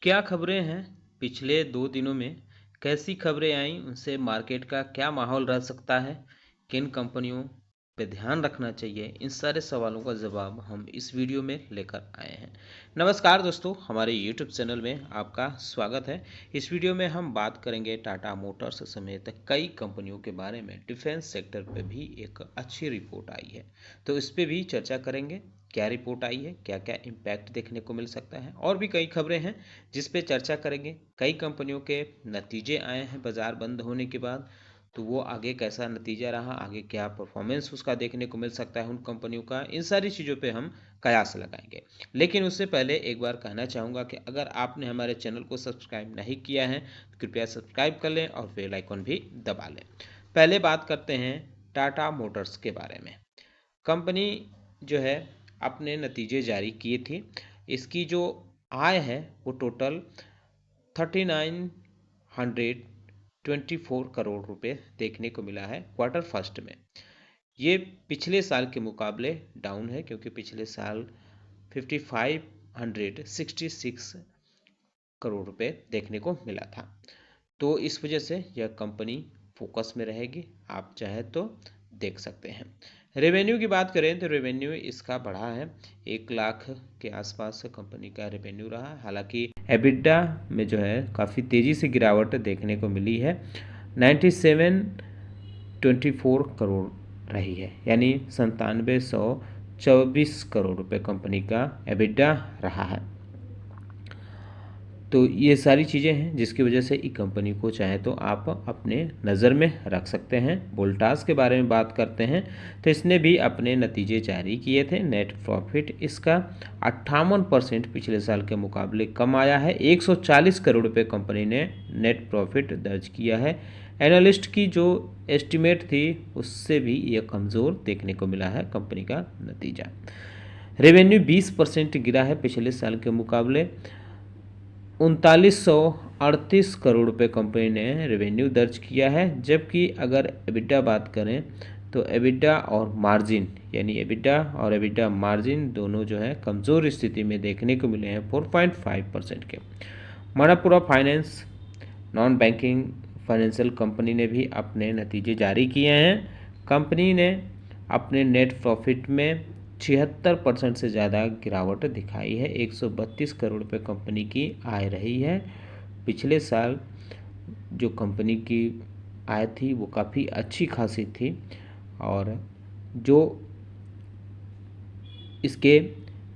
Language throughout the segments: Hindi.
क्या खबरें हैं पिछले 2 दिनों में? कैसी खबरें आईं? उनसे मार्केट का क्या माहौल रह सकता है? किन कंपनियों पे ध्यान रखना चाहिए? इन सारे सवालों का जवाब हम इस वीडियो में लेकर आए हैं। नमस्कार दोस्तों, हमारे यूट्यूब चैनल में आपका स्वागत है। इस वीडियो में हम बात करेंगे टाटा मोटर्स समेत कई कंपनियों के बारे में। डिफेंस सेक्टर पे भी एक अच्छी रिपोर्ट आई है, तो इस पे भी चर्चा करेंगे। क्या रिपोर्ट आई है, क्या क्या इम्पैक्ट देखने को मिल सकता है, और भी कई खबरें हैं जिस पे चर्चा करेंगे। कई कंपनियों के नतीजे आए हैं बाजार बंद होने के बाद, तो वो आगे कैसा नतीजा रहा, आगे क्या परफॉर्मेंस उसका देखने को मिल सकता है उन कंपनियों का, इन सारी चीज़ों पे हम कयास लगाएंगे। लेकिन उससे पहले एक बार कहना चाहूँगा कि अगर आपने हमारे चैनल को सब्सक्राइब नहीं किया है तो कृपया सब्सक्राइब कर लें और बेल आइकन भी दबा लें। पहले बात करते हैं टाटा मोटर्स के बारे में। कंपनी जो है अपने नतीजे जारी किए थे। इसकी जो आय है वो टोटल 3924 करोड़ रुपए देखने को मिला है क्वार्टर फर्स्ट में। ये पिछले साल के मुकाबले डाउन है, क्योंकि पिछले साल 5566 करोड़ रुपए देखने को मिला था। तो इस वजह से यह कंपनी फोकस में रहेगी, आप चाहे तो देख सकते हैं। रेवेन्यू की बात करें तो रेवेन्यू इसका बढ़ा है, 1 लाख के आसपास कंपनी का रेवेन्यू रहा। हालांकि एबिडा में जो है काफ़ी तेज़ी से गिरावट देखने को मिली है, 9724 करोड़ रही है, यानी 9724 करोड़ रुपए कंपनी का एबिडा रहा है। तो ये सारी चीज़ें हैं जिसकी वजह से ई कंपनी को चाहे तो आप अपने नज़र में रख सकते हैं। वोल्टास के बारे में बात करते हैं तो इसने भी अपने नतीजे जारी किए थे। नेट प्रॉफिट इसका 58% पिछले साल के मुकाबले कम आया है। 140 करोड़ रुपए कंपनी ने नेट प्रॉफिट दर्ज किया है। एनालिस्ट की जो एस्टिमेट थी उससे भी ये कमज़ोर देखने को मिला है कंपनी का नतीजा। रेवेन्यू 20% गिरा है पिछले साल के मुकाबले। 3938 करोड़ रुपए कंपनी ने रेवेन्यू दर्ज किया है। जबकि अगर एबिडा बात करें तो एबिडा और मार्जिन, यानी एबिडा और एबिडा मार्जिन दोनों जो है कमज़ोर स्थिति में देखने को मिले हैं 4.5% के। Manappuram finance non banking financial company ने भी अपने नतीजे जारी किए हैं। कंपनी ने अपने नेट प्रॉफिट में 76% से ज़्यादा गिरावट दिखाई है। 132 करोड़ रुपए कंपनी की आय रही है। पिछले साल जो कंपनी की आय थी वो काफ़ी अच्छी खासी थी, और जो इसके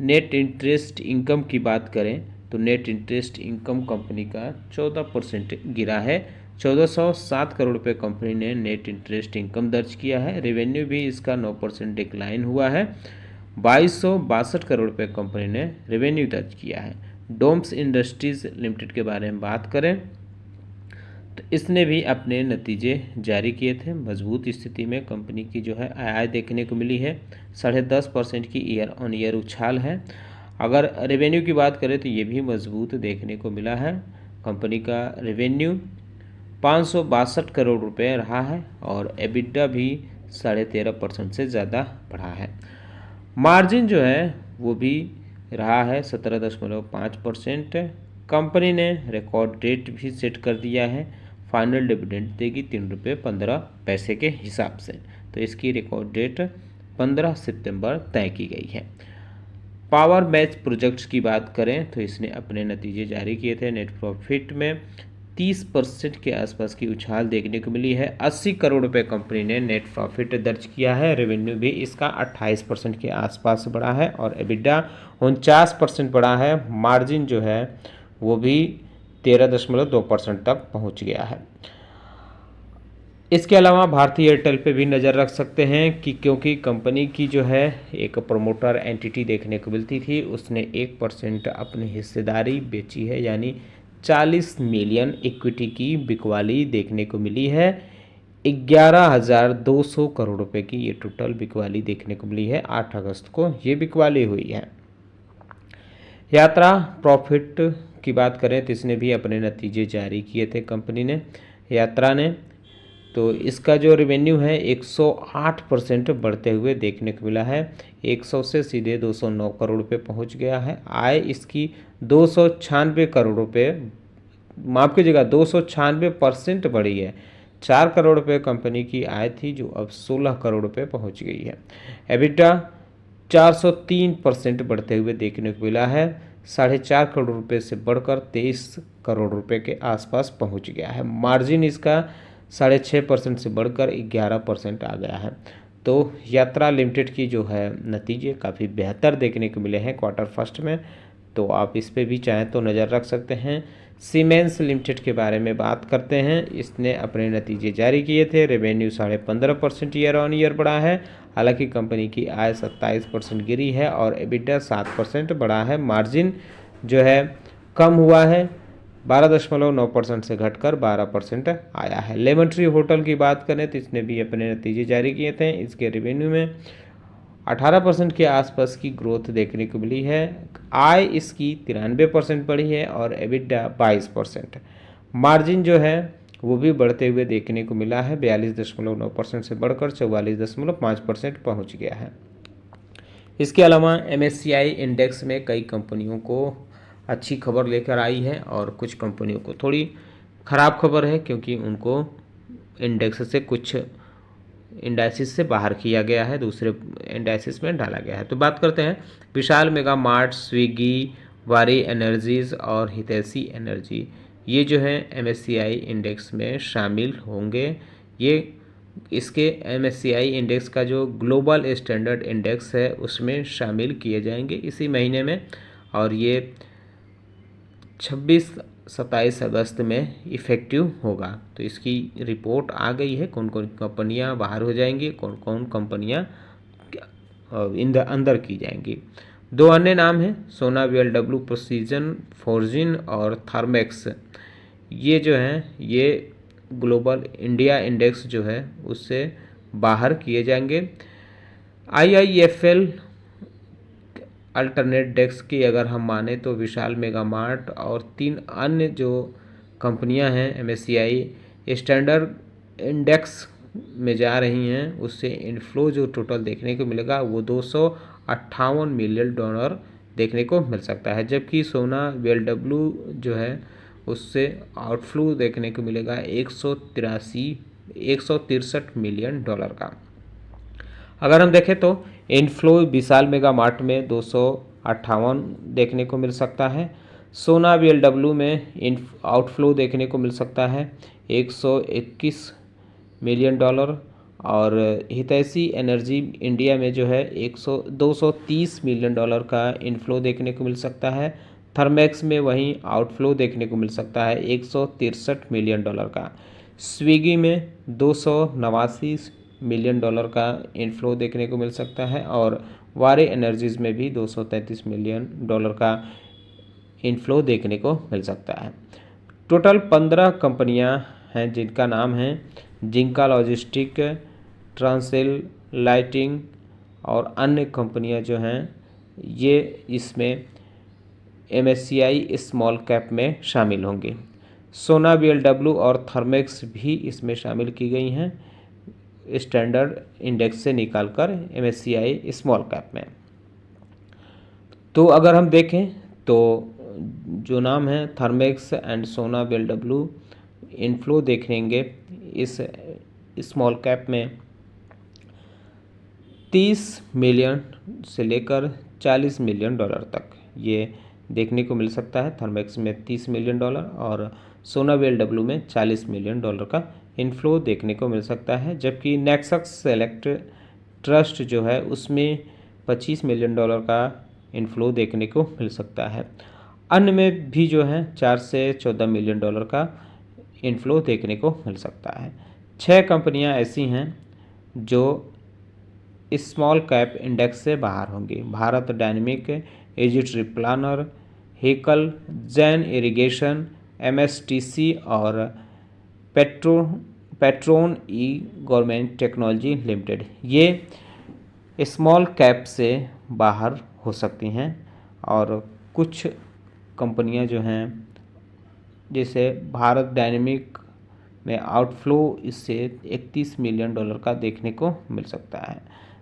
नेट इंटरेस्ट इनकम की बात करें तो नेट इंटरेस्ट इनकम कंपनी का 14% गिरा है। 1407 करोड़ रुपए कंपनी ने नेट इंटरेस्ट इनकम दर्ज किया है। रेवेन्यू भी इसका 9% डिक्लाइन हुआ है। 2262 करोड़ रुपए कंपनी ने रेवेन्यू दर्ज किया है। डोम्स इंडस्ट्रीज लिमिटेड के बारे में बात करें तो इसने भी अपने नतीजे जारी किए थे। मजबूत स्थिति में कंपनी की जो है आय देखने को मिली है। 10.5% की ईयर ऑन ईयर उछाल है। अगर रेवेन्यू की बात करें तो ये भी मजबूत देखने को मिला है। कंपनी का रेवेन्यू 562 करोड़ रुपए रहा है, और एबिडा भी 13.5% से ज़्यादा बढ़ा है। मार्जिन जो है वो भी रहा है 17.5%। कंपनी ने रिकॉर्ड डेट भी सेट कर दिया है। फाइनल डिविडेंड देगी 3 रुपये 15 पैसे के हिसाब से। तो इसकी रिकॉर्ड डेट 15 सितंबर तय की गई है। पावर मैच प्रोजेक्ट्स की बात करें तो इसने अपने नतीजे जारी किए थे। नेट प्रॉफिट में 30% के आसपास की उछाल देखने को मिली है। 80 करोड़ रुपए कंपनी ने नेट प्रॉफिट दर्ज किया है। रेवेन्यू भी इसका 28% के आसपास बढ़ा है, और एबिडा 49% बढ़ा है। मार्जिन जो है वो भी 13.2% तक पहुंच गया है। इसके अलावा भारतीय एयरटेल पे भी नज़र रख सकते हैं कि क्योंकि कंपनी की जो है एक प्रमोटर एंटिटी देखने को मिलती थी, उसने 1% अपनी हिस्सेदारी बेची है, यानी 40 मिलियन इक्विटी की बिकवाली देखने को मिली है। 11,200 करोड़ रुपए की ये टोटल बिकवाली देखने को मिली है। 8 अगस्त को ये बिकवाली हुई है। यात्रा प्रॉफिट की बात करें तो इसने भी अपने नतीजे जारी किए थे। कंपनी ने यात्रा ने तो इसका जो रेवेन्यू है 108% बढ़ते हुए देखने को मिला है। 100 से सीधे 209 करोड़ रुपये पहुँच गया है। आय इसकी 296 करोड़ रुपये, माफ़ कीजिएगा 296% बढ़ी है। 4 करोड़ रुपये कंपनी की आय थी जो अब 16 करोड़ रुपये पहुँच गई है। एबिटा 403% बढ़ते हुए देखने को मिला है। 4.5 करोड़ रुपये से बढ़कर 23 करोड़ रुपये के आसपास पहुंच गया है। मार्जिन इसका 6.5% से बढ़कर 11% आ गया है। तो यात्रा लिमिटेड की जो है नतीजे काफ़ी बेहतर देखने को मिले हैं क्वार्टर फर्स्ट में, तो आप इस पे भी चाहें तो नज़र रख सकते हैं। सीमेंस लिमिटेड के बारे में बात करते हैं। इसने अपने नतीजे जारी किए थे। रेवेन्यू 15.5% ईयर ऑन ईयर बढ़ा है। हालांकि कंपनी की आय 27% गिरी है और एबिटा 7% बढ़ा है। मार्जिन जो है कम हुआ है, 12.9% से घटकर 12% आया है। लेमन ट्री होटल की बात करें तो इसने भी अपने नतीजे जारी किए थे। इसके रेवेन्यू में 18% के आसपास की ग्रोथ देखने को मिली है। आय इसकी 93% बढ़ी है और एबिटा 22%। मार्जिन जो है वो भी बढ़ते हुए देखने को मिला है। 42.9% से बढ़कर 44.5% पहुंच गया है। इसके अलावा MSCI इंडेक्स में कई कंपनियों को अच्छी खबर लेकर आई है और कुछ कंपनियों को थोड़ी ख़राब खबर है, क्योंकि उनको इंडेक्स से कुछ इंडाइसिस से बाहर किया गया है, दूसरे इंडाइसिस में डाला गया है। तो बात करते हैं विशाल मेगा मार्ट, स्विगी, वारी एनर्जीज़ और हितैषी एनर्जी, ये जो है MSCI इंडेक्स में शामिल होंगे। ये इसके MSCI इंडेक्स का जो ग्लोबल स्टैंडर्ड इंडेक्स है उसमें शामिल किए जाएंगे इसी महीने में, और ये 26-27 अगस्त में इफ़ेक्टिव होगा। तो इसकी रिपोर्ट आ गई है, कौन कौन कंपनियां बाहर हो जाएंगी, कौन कौन कंपनियां अंदर की जाएंगी। दो अन्य नाम हैं सोना BLW, प्रोसीजन फॉर्जिन और थर्मेक्स। ये जो हैं ये ग्लोबल इंडिया इंडेक्स जो है उससे बाहर किए जाएंगे। IIFL अल्टरनेट डेस्क की अगर हम माने तो विशाल मेगा मार्ट और 3 अन्य जो कंपनियां हैं MSCI स्टैंडर्ड इंडेक्स में जा रही हैं, उससे इनफ्लो जो टोटल देखने को मिलेगा वो $258 मिलियन देखने को मिल सकता है। जबकि सोना BLW जो है उससे आउटफ्लो देखने को मिलेगा 163 मिलियन डॉलर का। अगर हम देखें तो इनफ्लो विशाल मेगा मार्ट में 258 देखने को मिल सकता है। सोना BLW में आउटफ्लो देखने को मिल सकता है 121 मिलियन डॉलर, और हितैषी एनर्जी इंडिया में जो है 230 मिलियन डॉलर का इनफ्लो देखने को मिल सकता है। थर्मेक्स में वहीं आउटफ्लो देखने को मिल सकता है 163 मिलियन डॉलर का। स्विगी में 289 मिलियन डॉलर का इनफ्लो देखने को मिल सकता है, और वारे एनर्जीज़ में भी 233 मिलियन डॉलर का इनफ्लो देखने को मिल सकता है। टोटल 15 कंपनियां हैं जिनका नाम है जिंका लॉजिस्टिक, ट्रांसेल लाइटिंग और अन्य कंपनियां जो हैं ये इसमें MSCI स्मॉल कैप में शामिल होंगी। सोना BLW और थर्मेक्स भी इसमें शामिल की गई हैं स्टैंडर्ड इंडेक्स से निकालकर MSCI स्मॉल कैप में। तो अगर हम देखें तो जो नाम है थर्मेक्स एंड सोना BLW इनफ्लो देखेंगे इस स्मॉल कैप में 30 मिलियन से लेकर 40 मिलियन डॉलर तक ये देखने को मिल सकता है। थर्मेक्स में 30 मिलियन डॉलर और सोना BLW में 40 मिलियन डॉलर का इनफ्लो देखने को मिल सकता है। जबकि नेक्सस सेलेक्ट ट्रस्ट जो है उसमें 25 मिलियन डॉलर का इनफ्लो देखने को मिल सकता है। अन्य में भी जो है 4 से 14 मिलियन डॉलर का इनफ्लो देखने को मिल सकता है। 6 कंपनियां ऐसी हैं जो स्मॉल कैप इंडेक्स से बाहर होंगी। भारत डायनेमिक, एजी ट्री प्लानर, हेकल, जैन इरिगेशन, MSTC और Protean e government technology limited, ये स्मॉल कैप से बाहर हो सकती हैं। और कुछ कंपनियां जो हैं जैसे भारत डायनेमिक में आउटफ्लो इससे 31 मिलियन डॉलर का देखने को मिल सकता है,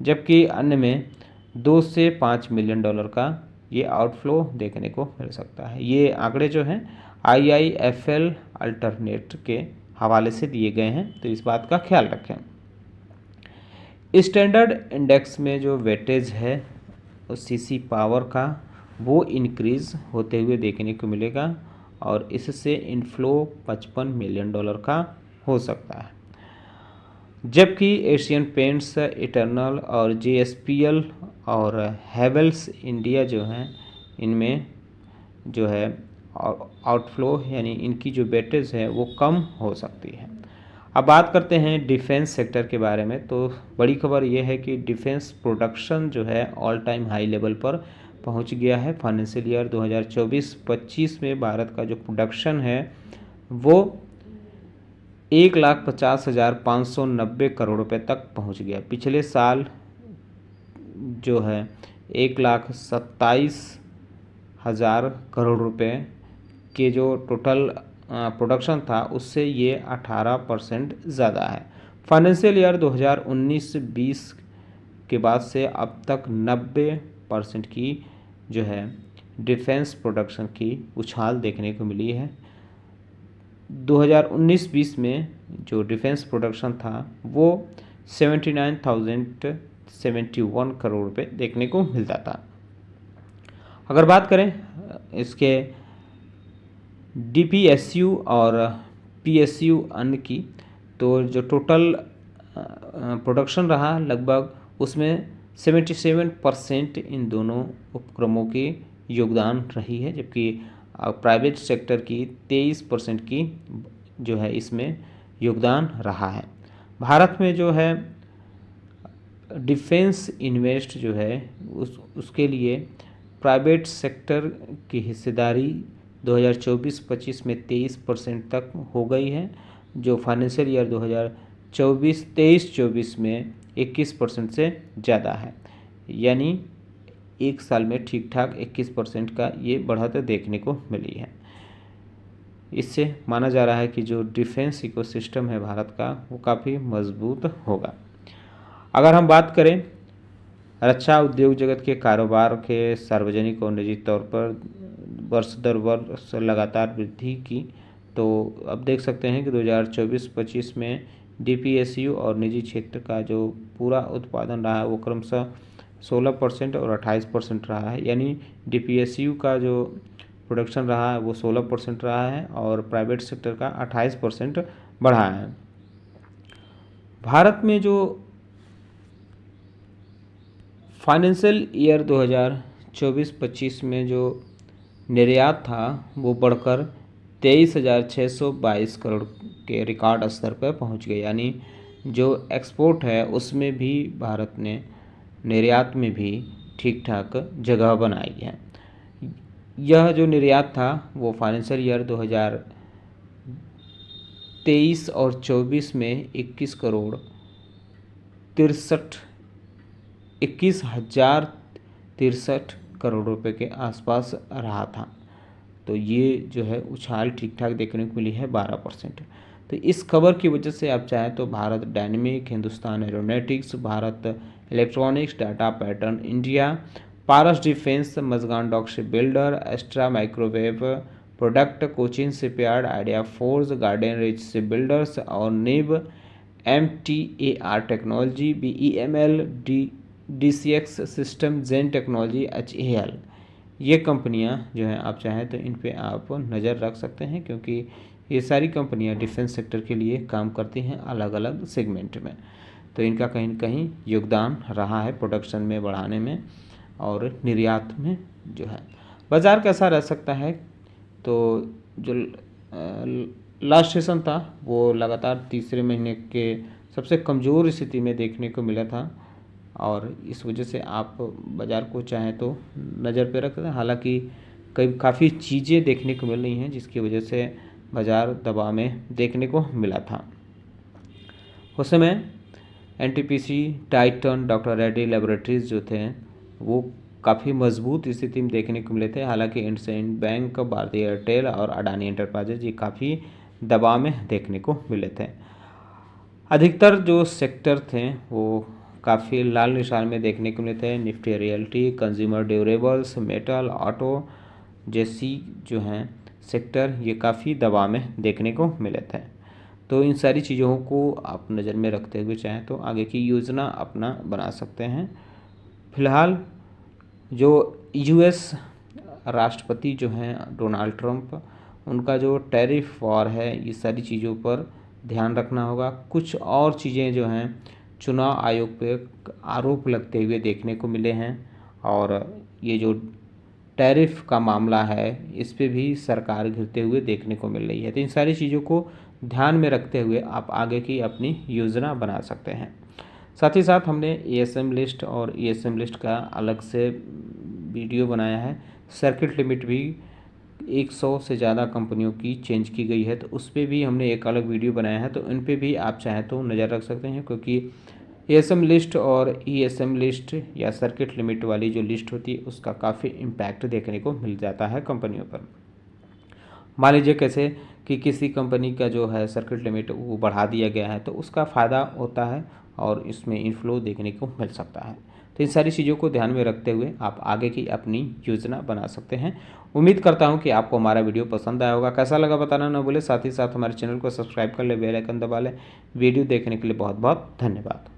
जबकि अन्य में 2 से 5 मिलियन डॉलर का ये आउटफ्लो देखने को मिल सकता है। ये आंकड़े जो हैं IIFL अल्टरनेट के हवाले से दिए गए हैं, तो इस बात का ख्याल रखें। स्टैंडर्ड इंडेक्स में जो वेटेज है उस सीसी पावर का वो इंक्रीज होते हुए देखने को मिलेगा और इससे इनफ्लो 55 मिलियन डॉलर का हो सकता है, जबकि एशियन पेंट्स, इटर्नल और JSPL और हैवेल्स इंडिया जो हैं इनमें जो है आउटफ्लो यानी इनकी जो वेटेज है वो कम हो सकती है। अब बात करते हैं डिफेंस सेक्टर के बारे में, तो बड़ी खबर यह है कि डिफेंस प्रोडक्शन जो है ऑल टाइम हाई लेवल पर पहुंच गया है। फाइनेंशियल ईयर 2024-25 में भारत का जो प्रोडक्शन है वो 1,50,590 करोड़ रुपए तक पहुंच गया। पिछले साल जो है 1,27,000 करोड़ रुपए के जो टोटल प्रोडक्शन था उससे ये 18% ज़्यादा है। फाइनेंशियल ईयर 2019-20 के बाद से अब तक 90% की जो है डिफेंस प्रोडक्शन की उछाल देखने को मिली है। 2019-20 में जो डिफेंस प्रोडक्शन था वो 79,071 करोड़ रुपए देखने को मिलता था। अगर बात करें इसके DPSU और PSU अन्य की, तो जो टोटल प्रोडक्शन रहा लगभग उसमें 77% इन दोनों उपक्रमों की योगदान रही है, जबकि प्राइवेट सेक्टर की 23% की जो है इसमें योगदान रहा है। भारत में जो है डिफेंस इन्वेस्ट जो है उसके लिए प्राइवेट सेक्टर की हिस्सेदारी 2024-25 में 23% तक हो गई है, जो फाइनेंशियल ईयर 2023-24 में 21% से ज़्यादा है। यानी एक साल में ठीक ठाक 21% का ये बढ़त देखने को मिली है। इससे माना जा रहा है कि जो डिफेंस इकोसिस्टम है भारत का वो काफ़ी मजबूत होगा। अगर हम बात करें रक्षा उद्योग जगत के कारोबार के सार्वजनिक और निजी तौर पर वर्ष दर वर्ष लगातार वृद्धि की, तो अब देख सकते हैं कि 2024-25 में DPSU और निजी क्षेत्र का जो पूरा उत्पादन रहा है वो क्रमशः 16% और 28% रहा है। यानी DPSU का जो प्रोडक्शन रहा है वो 16% रहा है और प्राइवेट सेक्टर का 28% बढ़ा है। भारत में जो फाइनेंशियल ईयर 2024-25 में जो निर्यात था वो बढ़कर 23,622 करोड़ के रिकॉर्ड स्तर पर पहुंच गए। यानी जो एक्सपोर्ट है उसमें भी भारत ने निर्यात में भी ठीक ठाक जगह बनाई है। यह जो निर्यात था वो फाइनेंशियल ईयर 2023 और 24 में 21,063 करोड़ रुपए के आसपास रहा था। तो ये जो है उछाल ठीक ठाक देखने को मिली है 12%। तो इस खबर की वजह से आप चाहें तो Bharat dynamics, Hindustan aeronautics, Bharat electronics, data pattern India, Paras defence, Mazagon dock shipbuilder, Astra microwave product, Cochin shipyard, idea force, garden reach shipbuilders और निब, MTAR technology, BEML, DCX system, Zen technology, HAL, ये कंपनियां जो हैं आप चाहें तो इन पे आप नज़र रख सकते हैं, क्योंकि ये सारी कंपनियां डिफेंस सेक्टर के लिए काम करती हैं अलग अलग सेगमेंट में। तो इनका कहीं न कहीं योगदान रहा है प्रोडक्शन में बढ़ाने में और निर्यात में जो है। बाज़ार कैसा रह सकता है, तो जो लास्ट सेशन था वो लगातार तीसरे महीने के सबसे कमज़ोर स्थिति में देखने को मिला था और इस वजह से आप बाज़ार को चाहें तो नज़र पे रख सकते हैं। हालांकि काफ़ी चीज़ें देखने को मिल रही हैं जिसकी वजह से बाज़ार दबाव में देखने को मिला था। उस समय NTPC, Titan, doctor Reddy laboratories जो थे वो काफ़ी मजबूत स्थिति में देखने को मिले थे। हालांकि इंडसइंड बैंक, भारतीय एयरटेल और अडानी एंटरप्राइजेज ये काफ़ी दबाव में देखने को मिले थे। अधिकतर जो सेक्टर थे वो काफ़ी लाल निशान में देखने को मिले थे। Nifty realty, consumer durables, metal, auto जैसी जो हैं सेक्टर ये काफ़ी दबाव में देखने को मिले थे। तो इन सारी चीज़ों को आप नज़र में रखते हुए चाहें तो आगे की योजना अपना बना सकते हैं। फिलहाल जो यूएस राष्ट्रपति जो हैं डोनाल्ड ट्रंप, उनका जो टैरिफ वॉर है ये सारी चीज़ों पर ध्यान रखना होगा। कुछ और चीज़ें जो हैं चुनाव आयोग पे आरोप लगते हुए देखने को मिले हैं और ये जो टैरिफ का मामला है इस पे भी सरकार घिरते हुए देखने को मिल रही है। तो इन सारी चीज़ों को ध्यान में रखते हुए आप आगे की अपनी योजना बना सकते हैं। साथ ही साथ हमने एएसएम लिस्ट और ईएसएम लिस्ट का अलग से वीडियो बनाया है। सर्किट लिमिट भी 100 से ज़्यादा कंपनियों की चेंज की गई है, तो उस पर भी हमने एक अलग वीडियो बनाया है, तो इन पे भी आप चाहें तो नज़र रख सकते हैं। क्योंकि एएसएम लिस्ट और ईएसएम लिस्ट या सर्किट लिमिट वाली जो लिस्ट होती है उसका काफ़ी इम्पैक्ट देखने को मिल जाता है कंपनियों पर। मान लीजिए कैसे कि किसी कंपनी का जो है सर्किट लिमिट वो बढ़ा दिया गया है तो उसका फ़ायदा होता है और इसमें इनफ्लो देखने को मिल सकता है। तो इन सारी चीज़ों को ध्यान में रखते हुए आप आगे की अपनी योजना बना सकते हैं। उम्मीद करता हूं कि आपको हमारा वीडियो पसंद आया होगा। कैसा लगा बताना ना भूलें। साथ ही साथ हमारे चैनल को सब्सक्राइब कर ले, बेल आइकन दबा लें। वीडियो देखने के लिए बहुत बहुत धन्यवाद।